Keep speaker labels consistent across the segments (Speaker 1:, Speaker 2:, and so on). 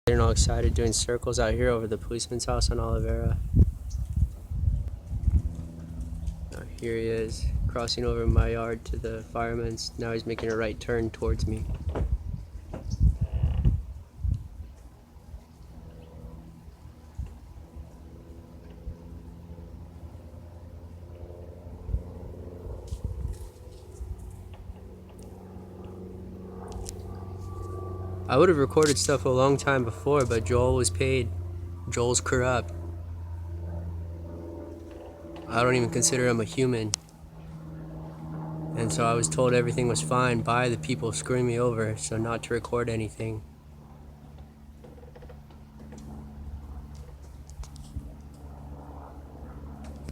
Speaker 1: Getting all excited doing circles out here over the policeman's house on Oliveira. Now here he is crossing over my yard to the fireman's. Now he's making a right turn towards me. I would have recorded stuff a long time before, but Joel was paid. Joel's corrupt. I don't even consider him a human. And so I was told everything was fine by the people screwing me over, so not to record anything.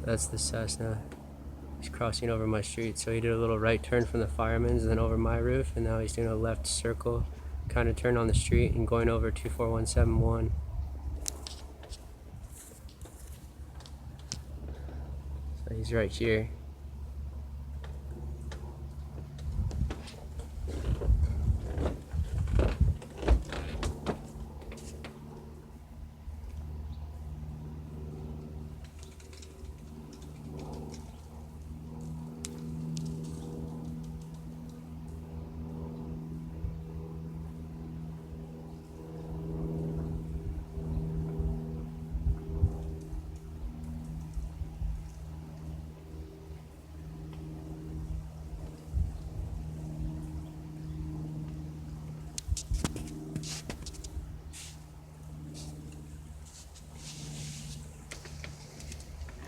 Speaker 1: That's the Cessna. He's crossing over my street, so he did a little right turn from the fireman's and then over my roof, and now he's doing a left circle, kind of turn on the street and going over 24171. So he's right here.